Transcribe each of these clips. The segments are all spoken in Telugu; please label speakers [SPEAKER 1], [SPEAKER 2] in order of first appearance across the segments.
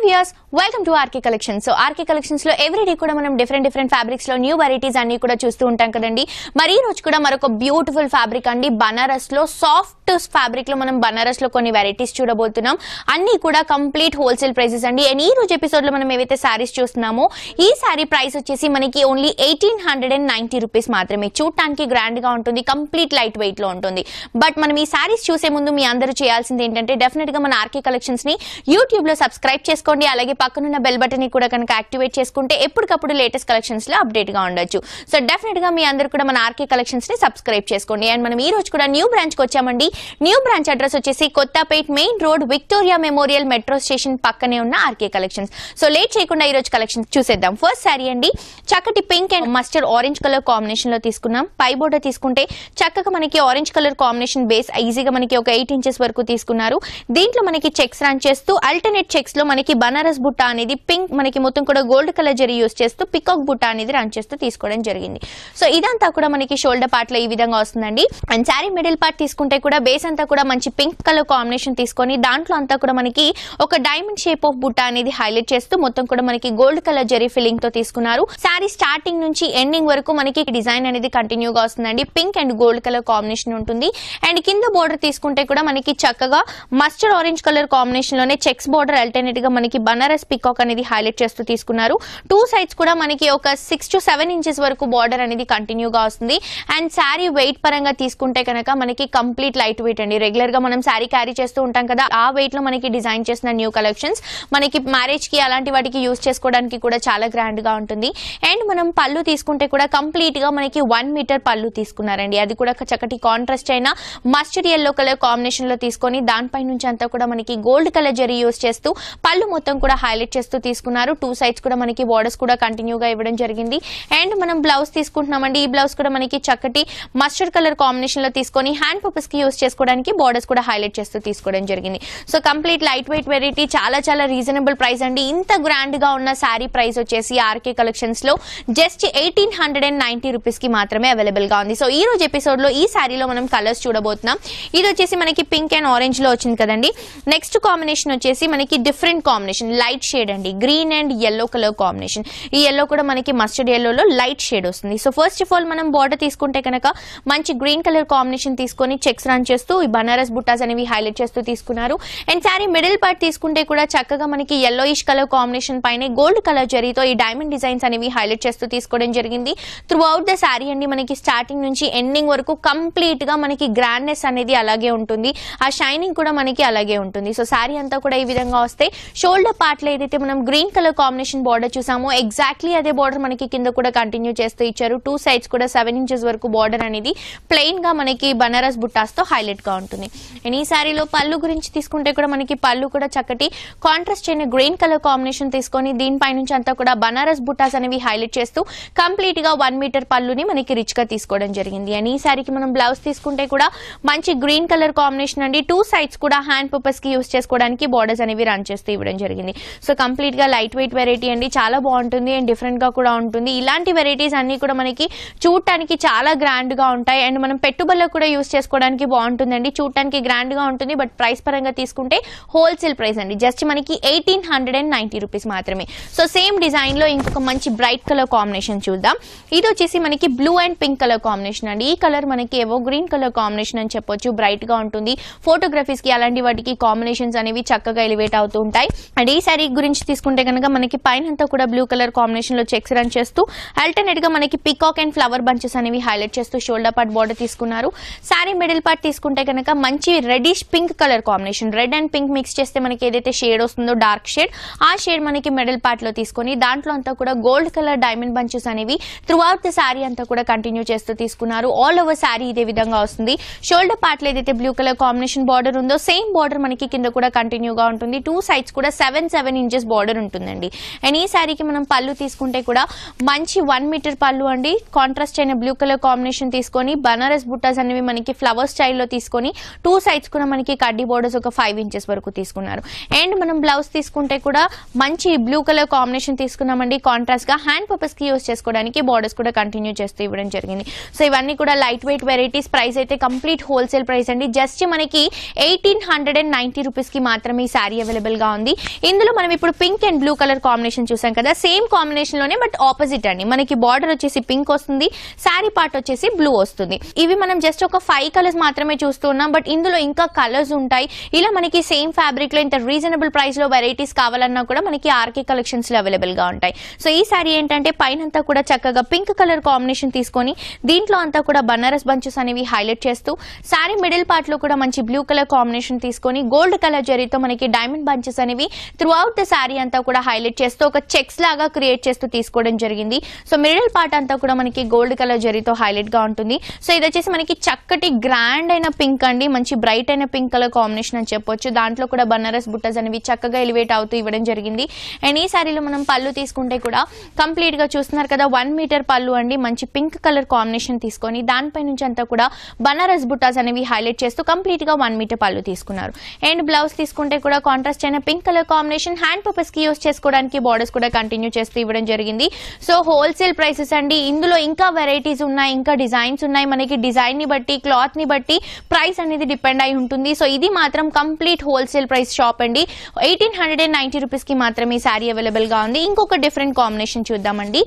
[SPEAKER 1] Viewers welcome to RK collections. So RK collections లో ఎవ్రీడే కూడా మనం డిఫరెంట్ ఫ్యాబ్రిక్స్ లో న్యూ వెరైటీస్ అన్ని కూడా చూస్తూ ఉంటాం కదండి. మరి ఈ రోజు కూడా మరొక బ్యూటిఫుల్ ఫ్యాబ్రిక్ అండి, బనారస్ లో సాఫ్ట్ ఫ్యాబ్రిక్ లో మనం బనారస్ లో కొన్ని వెరైటీస్ చూడబోతున్నాం. అన్ని కూడా కంప్లీట్ హోల్సేల్ ప్రైసెస్ అండి. అండ్ ఈ రోజు ఎపిసోడ్ లో మనం ఏవైతే సారీస్ చూస్తున్నామో ఈ సారీ ప్రైస్ వచ్చేసి మనకి ఓన్లీ 1890 రూపీస్ మాత్రమే. చూడటానికి గ్రాండ్ గా ఉంటుంది, కంప్లీట్ లైట్ వెయిట్ లో ఉంటుంది. బట్ మనం ఈ సారీస్ చూసే ముందు మీ అందరూ చేయాల్సింది ఏంటంటే డెఫినెట్ గా మన ఆర్కే కలెక్షన్స్ ని యూట్యూబ్ లో సబ్స్క్రైబ్ చేసుకోండి. అలాగే పక్కనున్న బెల్ బటన్ ని కూడా కనుక యాక్టివేట్ చేసుకుంటే ఎప్పటికప్పుడు లేటెస్ట్ కలెక్షన్స్ లో అప్డేట్ గా ఉండొచ్చు. సో డెఫినెట్ గా మీ అందరూ కూడా మన ఆర్కే కలెక్షన్స్ ని సబ్స్క్రైబ్ చేసుకోండి. అండ్ మనం ఈ రోజు కూడా న్యూ బ్రాంచ్ కి వచ్చామండి. న్యూ బ్రాంచ్ అడ్రస్ వచ్చేసి Kothapet main road, Victoria memorial metro station పక్కనే ఉన్న ఆర్కే కలెక్షన్స్. సో లేట్ చేయకుండా ఈ రోజు కలెక్షన్స్ చూసేద్దాం. ఫస్ట్ సారీ అండి, చక్కటి pink and mustard orange colour combination లో తీసుకున్నాం. పై బోర్డర్ తీసుకుంటే చక్కగా మనకి ఆరెంజ్ కలర్ కాంబినేషన్ బేస్ ఈజీగా మనకి ఒక 8 ఇంచెస్ వరకు తీసుకున్నారు. దీంట్లో మనకి చెక్స్ రన్ చేస్తూ అల్టర్నేట్ చెక్స్ లో మనకి బనారస్ బుట్ట అనేది పింక్ మనకి మొత్తం కూడా గోల్డ్ కలర్ జరీ యూస్ చేస్తూ పికాక్ బుట్ట అనేది రన్ చేస్తూ తీసుకోవడం జరిగింది. సో ఇదంతా కూడా మనకి షోల్డర్ పార్ట్ లో ఈ విధంగా వస్తుందండి. అండ్ సారీ మిడిల్ పార్ట్ తీసుకుంటే కూడా బేస్ అంతా కూడా మంచి పింక్ కలర్ కాంబినేషన్ తీసుకొని దాంట్లో అంతా కూడా మనకి ఒక డైమండ్ షేప్ ఆఫ్ బుట్ట అనేది హైలైట్ చేస్తూ మొత్తం కూడా మనకి గోల్డ్ కలర్ జరీ ఫిల్లింగ్ తో తీసుకున్నారు. సారీ స్టార్టింగ్ నుంచి ఎండింగ్ వరకు మనకి డిజైన్ అనేది కంటిన్యూగా వస్తుందండి. Pink and gold colour combination ఉంటుంది. అండ్ కింద బోర్డర్ తీసుకుంటే కూడా మనకి చక్కగా మస్టర్డ్ ఆరెంజ్ కలర్ కాంబినేషన్ లోనే చెక్స్ బోర్డర్ అల్టర్నేట్ గా మనకి బనారస్ పికాక్ అనేది హైలైట్ చేస్తూ తీసుకున్నారు. టూ సైడ్స్ కూడా మనకి ఒక 6 to 7 ఇంచెస్ వరకు బార్డర్ అనేది కంటిన్యూగా వస్తుంది. అండ్ శారీ వెయిట్ పరంగా తీసుకుంటే కనుక మనకి కంప్లీట్ లైట్ వెయిట్ అండి. రెగ్యులర్ గా మనం శారీ క్యారీ చేస్తూ ఉంటాం కదా, ఆ వెయిట్ లో మనకి డిజైన్ చేసిన న్యూ కలెక్షన్స్ మనకి మ్యారేజ్ కి అలాంటి వాటికి యూజ్ చేసుకోవడానికి కూడా చాలా గ్రాండ్ గా ఉంటుంది. అండ్ మనం పళ్ళు తీసుకుంటే కూడా కంప్లీట్ గా మనకి 1 మీటర్ పళ్ళు తీసుకున్నారండి. అది కూడా చక్కటి కాంట్రాస్ట్ అయిన మస్టర్డ్ ఎల్లో కలర్ కాంబినేషన్ లో తీసుకొని దానిపై నుంచి అంతా కూడా మనకి గోల్డ్ కలర్ జరీ యూజ్ చేస్తూ పళ్ళు మొత్తం కూడా హైలైట్ చేస్తూ తీసుకున్నారు. టూ సైడ్స్ కూడా మనకి బోర్డర్స్ కూడా కంటిన్యూగా ఇవ్వడం జరిగింది. అండ్ మనం బ్లౌజ్ తీసుకుంటున్నామండి. ఈ బ్లౌజ్ కూడా మనకి చక్కటి మస్టర్డ్ కలర్ కాంబినేషన్ లో తీసుకొని హ్యాండ్ పర్పస్ కి యూజ్ చేసుకోవడానికి బోర్డర్స్ కూడా హైలైట్ చేస్తూ తీసుకోవడం జరిగింది. So complete light weight variety, చాలా రీజనబుల్ ప్రైస్ అండి. ఇంత గ్రాండ్ గా ఉన్న శారీ ప్రైస్ వచ్చేసి ఆర్కే కలెక్షన్స్ లో జస్ట్ 1890 రూపీస్ కి మాత్రమే అవైలబుల్ గా ఉంది. సో ఈ రోజు ఎపిసోడ్ లో ఈ శారీలో మనం కలర్స్ చూడబోతున్నాం. ఇది వచ్చేసి మనకి పింక్ అండ్ ఆరెంజ్ లో వచ్చింది కదండి. నెక్స్ట్ కాంబినేషన్ వచ్చేసి మనకి డిఫరెంట్ కాంబినేషన్, లైట్ షేడ్ అండి, green and yellow colour combination. ఈ ఎల్లో కూడా మనకి మస్టర్డ్ ఎల్లోలో లైట్ షేడ్ వస్తుంది. సో ఫస్ట్ ఆఫ్ ఆల్ మనం బార్డర్ తీసుకుంటే కనుక మంచి గ్రీన్ కలర్ కాంబినేషన్ తీసుకొని చెక్స్ రన్ చేస్తూ ఈ బనారస్ బుట్టాస్ అనేవి హైలైట్ చేస్తూ తీసుకున్నారు. అండ్ సారీ మిడిల్ పార్ట్ తీసుకుంటే కూడా చక్కగా మనకి yellowish కలర్ కాంబినేషన్ పైన గోల్డ్ కలర్ జరీతో ఈ డైమండ్ డిజైన్స్ అనేవి హైలైట్ చేస్తూ తీసుకోవడం జరిగింది. త్రూ అవుట్ ద సారీ అండి మనకి స్టార్టింగ్ నుంచి ఎండింగ్ వరకు కంప్లీట్ గా మనకి గ్రాండ్నెస్ అనేది అలాగే ఉంటుంది, ఆ షైనింగ్ కూడా మనకి అలాగే ఉంటుంది. సో సారీ అంతా కూడా ఈ విధంగా వస్తే షోల్డర్ పార్ట్ లో ఏదైతే మనం గ్రీన్ కలర్ కాంబినేషన్ బార్డర్ చూసామో ఎగ్జాక్ట్లీ అదే బార్డర్ మనకి కింద కూడా కంటిన్యూ చేస్తూ ఇచ్చారు. టూ సైడ్స్ కూడా 7 ఇంచెస్ వరకు బార్డర్ అనేది ప్లెయిన్ గా మనకి బనారస్ బుట్టాస్ తో హైలైట్ గా ఉంటుంది. అండ్ ఈ సారీలో పళ్ళు గురించి తీసుకుంటే కూడా మనకి పళ్ళు కూడా చక్కటి కాంట్రాస్ట్ అయిన గ్రీన్ కలర్ కాంబినేషన్ తీసుకొని దీనిపై నుంచి అంతా కూడా బనారస్ బుట్టాస్ అనేవి హైలైట్ చేస్తూ కంప్లీట్ గా 1 మీటర్ పళ్ళుని మనకి రిచ్ గా తీసుకోవడం జరిగింది. అండ్ ఈ సారీకి మనం బ్లౌజ్ తీసుకుంటే కూడా మంచి గ్రీన్ కలర్ కాంబినేషన్ అండి. టూ సైడ్స్ కూడా హ్యాండ్ పర్పస్ కి యూజ్ చేసుకోవడానికి బార్డర్స్ అనేవి రన్ చేస్తూ ఇవ్వడం జరిగింది. సో కంప్లీట్ గా లైట్ వెయిట్ వెరైటీ అండి, చాలా బాగుంటుంది అండ్ డిఫరెంట్ గా కూడా ఉంటుంది. ఇలాంటి వెరైటీస్ అన్ని కూడా మనకి చూడటానికి చాలా గ్రాండ్ గా ఉంటాయి అండ్ మనం పెట్టుబడులకు కూడా యూజ్ చేసుకోవడానికి బాగుంటుందండి. చూడటానికి గ్రాండ్ గా ఉంటుంది, బట్ ప్రైస్ పరంగా తీసుకుంటే హోల్సేల్ ప్రైస్ అండి, జస్ట్ మనకి 1890 రూపీస్ మాత్రమే. సో సేమ్ డిజైన్ లో ఇంకొక మంచి బ్రైట్ కలర్ కాంబినేషన్ చూద్దాం. ఇది వచ్చేసి మనకి blue and pink colour combination అండి. ఈ కలర్ మనకి ఏవో గ్రీన్ కలర్ కాంబినేషన్ అని చెప్పొచ్చు, బ్రైట్ గా ఉంటుంది. ఫోటోగ్రఫీస్ కి అలాంటి వాటికి కాంబినేషన్స్ అనేవి చక్కగా ఎలివేట్ అవుతూ ఉంటాయి. అండ్ ఈ సారీ గురించి తీసుకుంటే కనుక మనకి పైన అంతా కూడా బ్లూ కలర్ కాంబినేషన్ లో చెక్స్ రన్ చేస్తూ అల్టర్నేట్ గా మనకి పికాక్ అండ్ ఫ్లవర్ బంచెస్ అనేవి హైలైట్ చేస్తూ షోల్డర్ పార్ట్ బార్డర్ తీసుకున్నారు. సారీ మిడిల్ పార్ట్ తీసుకుంటే కనుక మంచి reddish pink colour combination, red and pink mix చేస్తే మనకి ఏదైతే షేడ్ వస్తుందో డార్క్ షేడ్, ఆ షేడ్ మనకి మిడిల్ పార్ట్ లో తీసుకొని దాంట్లో అంతా కూడా గోల్డ్ కలర్ డైమండ్ బంచెస్ అనేవి త్రూ అవుట్ ద సారీ అంతా కూడా కంటిన్యూ చేస్తూ తీసుకున్నారు. ఆల్ ఓవర్ సారీ ఇదే విధంగా వస్తుంది. షోల్డర్ పార్ట్ లో ఏదైతే బ్లూ కలర్ కాంబినేషన్ బార్డర్ ఉందో సేమ్ బార్డర్ మనకి కింద కూడా కంటిన్యూగా ఉంటుంది. టూ సైడ్స్ కూడా 7 ఇంచెస్ బార్డర్ ఉంటుందండి. అండ్ ఈ సారీకి మనం పళ్ళు తీసుకుంటే కూడా మంచి 1 మీటర్ పళ్ళు అండి. కాంట్రాస్ట్ అయిన బ్లూ కలర్ కాంబినేషన్ తీసుకొని బనారస్ బుట్టాస్ అనేవి మనకి ఫ్లవర్ స్టైల్లో తీసుకొని టూ సైడ్స్ కూడా మనకి కడ్డీ బోర్డర్స్ ఒక 5 ఇంచెస్ వరకు తీసుకున్నారు. అండ్ మనం బ్లౌజ్ తీసుకుంటే కూడా మంచి బ్లూ కలర్ కాంబినేషన్ తీసుకున్నామండి. కాంట్రాస్ట్ గా హ్యాండ్ పర్పస్ కి యూజ్ చేసుకోవడానికి బోర్డర్స్ కూడా కంటిన్యూ చేస్తూ ఇవ్వడం జరిగింది. సో ఇవన్నీ కూడా లైట్ వెయిట్ వెరైటీస్. ప్రైస్ అయితే కంప్లీట్ హోల్సేల్ ప్రైస్ అండి, జస్ట్ మనకి 1890 రూపీస్ కి మాత్రమే ఈ సారీ అవైలబుల్ గా ఉంది. ఇందులో మనం ఇప్పుడు pink and blue colour combination చూసాం కదా, సేమ్ కాంబినేషన్ లోనే బట్ ఆపోజిట్ అండి. మనకి బార్డర్ వచ్చేసి పింక్ వస్తుంది, శారీ పార్ట్ వచ్చేసి బ్లూ వస్తుంది. ఇవి మనం జస్ట్ ఒక 5 కలర్స్ మాత్రమే చూస్తున్నాం, బట్ ఇందులో ఇంకా కలర్స్ ఉంటాయి. ఇలా మనకి సేమ్ ఫ్యాబ్రిక్ లో ఇంత రీజనబుల్ ప్రైస్ లో వెరైటీస్ కావాలన్నా కూడా మనకి ఆర్కే కలెక్షన్స్ లో అవైలబుల్ గా ఉంటాయి. సో ఈ శారీ ఏంటంటే పైనంతా కూడా చక్కగా పింక్ కలర్ కాంబినేషన్ తీసుకొని దీంట్లో అంతా కూడా బనారస్ బంచెస్ అనేవి హైలైట్ చేస్తూ, శారీ మిడిల్ పార్ట్ లో కూడా మంచి బ్లూ కలర్ కాంబినేషన్ తీసుకొని గోల్డ్ కలర్ జరీతో మనకి డైమండ్ బంచెస్ అనేవి త్రూ అవుట్ ద శారీ అంతా కూడా హైలైట్ చేస్తూ ఒక చెక్స్ లాగా క్రియేట్ చేస్తూ తీసుకోవడం జరిగింది. సో మిడిల్ పార్ట్ అంతా కూడా మనకి గోల్డ్ కలర్ జరీతో హైలైట్ గా ఉంటుంది. సో ఇది వచ్చేసి మనకి చక్కటి గ్రాండ్ అయిన పింక్ అండి, మంచి బ్రైట్ అయిన పింక్ కలర్ కాంబినేషన్ అని చెప్పొచ్చు. దాంట్లో కూడా బనారస్ బుట్టస్ అనేవి చక్కగా ఎలివేట్ అవుతూ ఇవ్వడం జరిగింది. అండ్ ఈ శారీలో మనం పళ్ళు తీసుకుంటే కూడా కంప్లీట్ గా చూస్తున్నారు కదా 1 మీటర్ పళ్ళు అండి, మంచి పింక్ కలర్ కాంబినేషన్ తీసుకొని దానిపై నుంచి అంతా కూడా బనారస్ బుట్టాస్ అనేవి హైలైట్ చేస్తూ కంప్లీట్ గా 1 మీటర్ పళ్ళు తీసుకున్నారు. అండ్ బ్లౌజ్ తీసుకుంటే కూడా కాంట్రాస్ట్ అయిన pink colour combination, hand purpose కి యూస్ చేసుకోవడానికి బార్డర్స్ కూడా కంటిన్యూ చేస్తూ ఇవ్వడం జరిగింది. సో హోల్సేల్ ప్రైసెస్ అండి, ఇందులో ఇంకా వెరైటీస్ ఉన్నాయి, ఇంకా డిజైన్స్ ఉన్నాయి. మనకి డిజైన్ ని బట్టి క్లాత్ ని బట్టి ప్రైస్ అనేది డిపెండ్ అయి ఉంటుంది. సో ఇది మాత్రం కంప్లీట్ హోల్సేల్ ప్రైస్ షాప్ అండి. 1890 రూపీస్ కి మాత్రమే ఈ శారీ అవైలబుల్ గా ఉంది. ఇంకొక డిఫరెంట్ కాంబినేషన్ చూద్దామండి.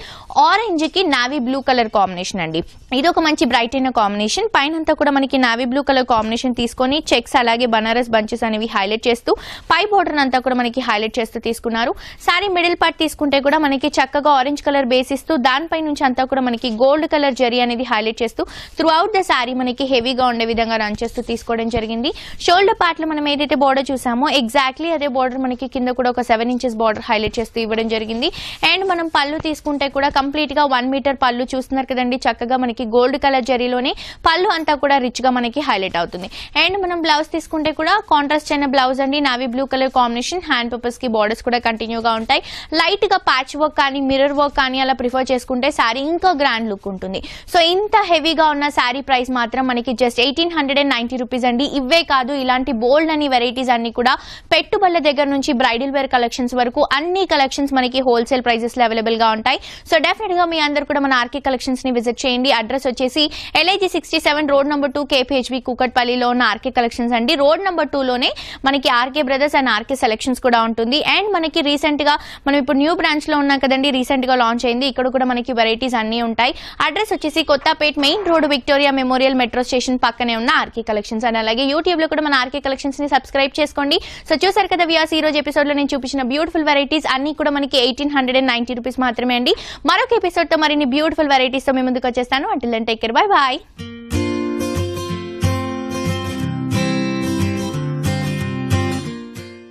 [SPEAKER 1] ఆరెంజ్ కి నావీ బ్లూ కలర్ కాంబినేషన్ అండి. ఇది ఒక మంచి బ్రైట్ అయిన కాంబినేషన్. పైన అంతా కూడా మనకి నావీ బ్లూ కలర్ కాంబినేషన్ తీసుకొని చెక్స్ అలాగే బనారస్ బంచెస్ అనేవి హైలైట్ చేస్తూ పై బోర్డర్ అంతా కూడా మనకి హైలైట్ చేస్తూ తీసుకున్నారు. శారీ మిడిల్ పార్ట్ తీసుకుంటే కూడా మనకి చక్కగా ఆరెంజ్ కలర్ బేస్ ఇస్తూ దానిపై నుంచి అంతా కూడా మనకి గోల్డ్ కలర్ జరీ అనేది హైలైట్ చేస్తూ త్రూ అవుట్ ద శారీ మనకి హెవీగా ఉండే విధంగా రన్ చేస్తూ తీసుకోవడం జరిగింది. షోల్డర్ పార్ట్ లో మనం ఏదైతే బోర్డర్ చూసామో ఎగ్జాక్ట్లీ అదే బోర్డర్ మనకి కింద కూడా ఒక 7 ఇంచెస్ బోర్డర్ హైలైట్ చేస్తూ ఇవ్వడం జరిగింది. అండ్ మనం పళ్ళు తీసుకుంటే కూడా కంప్లీట్ గా 1 మీటర్ పళ్ళు చూస్తున్నారు కదండి, చక్కగా మనకి గోల్డ్ కలర్ జరీలోనే పళ్ళు అంతా కూడా రిచ్ గా మనకి హైలైట్ అవుతుంది. అండ్ మనం బ్లౌజ్ తీసుకుంటే కూడా కాంట్రాస్ట్ అయిన బ్లౌజ్ అండి, navy blue colour combination. Hand purpose కి బార్డర్స్ కూడా కంటిన్యూగా ఉంటాయి. లైట్ గా ప్యాచ్ వర్క్ కానీ మిర్రర్ వర్క్ కానీ అలా ప్రిఫర్ చేసుకుంటే శారీ ఇంకా గ్రాండ్ లుక్ ఉంటుంది. సో ఇంత హెవీగా ఉన్న శారీ ప్రైస్ మాత్రం మనకి జస్ట్ 1890 రూపీస్ అండి. ఇవే కాదు, ఇలాంటి బోల్డ్ అని వెరైటీస్ అన్ని కూడా పెట్టుబడుల దగ్గర నుంచి బ్రైడల్ వేర్ కలెక్షన్స్ వరకు అన్ని కలెక్షన్స్ మనకి హోల్సేల్ ప్రైసెస్ లో అవైలబుల్ గా ఉంటాయి. సో డెఫినెట్ గా మీ అందరు కూడా మన ఆర్కే కలెక్షన్స్ ని విజిట్ చేయండి. అడ్రస్ వచ్చేసి LIG 67 రోడ్ నెంబర్ 2 KPHB కూకట్పల్లిలో ఉన్న ఆర్కే కలెక్షన్స్ అండి. రోడ్ నెంబర్ 2 లోనే మనకి RK brothers and RK selections కూడా ఉంటుంది. అండ్ మనకి రీసెంట్ గా మనం ఇప్పుడు న్యూ బ్రాంచ్ లో ఉన్నాం కదండి, రీసెంట్ గా లాంచ్ అయింది. ఇక్కడ కూడా మనకి వెరైటీస్ అన్ని ఉంటాయి. అడ్రస్ వచ్చేసి Kothapet main road Victoria memorial metro station పక్కనే ఉన్న ఆర్కే కలెక్షన్స్. అండ్ అలాగే యూట్యూబ్ లో కూడా మన ఆర్కే కలెక్షన్స్ ని సబ్స్క్రైబ్ చేసుకోండి. సో చూసారు కదా వ్యూయర్స్, ఈ రోజు ఎపిసోడ్ లో నేను చూపించిన బ్యూటిఫుల్ వెరైటీస్ అన్ని కూడా మనకి 1890 రూపీస్ మాత్రమే అండి. మరొక ఎపిసోడ్ తో మరిన్ని బ్యూటిఫుల్ వెరైటీస్ తో మీ ముందుకు వచ్చేస్తాను. Until then take care, bye bye.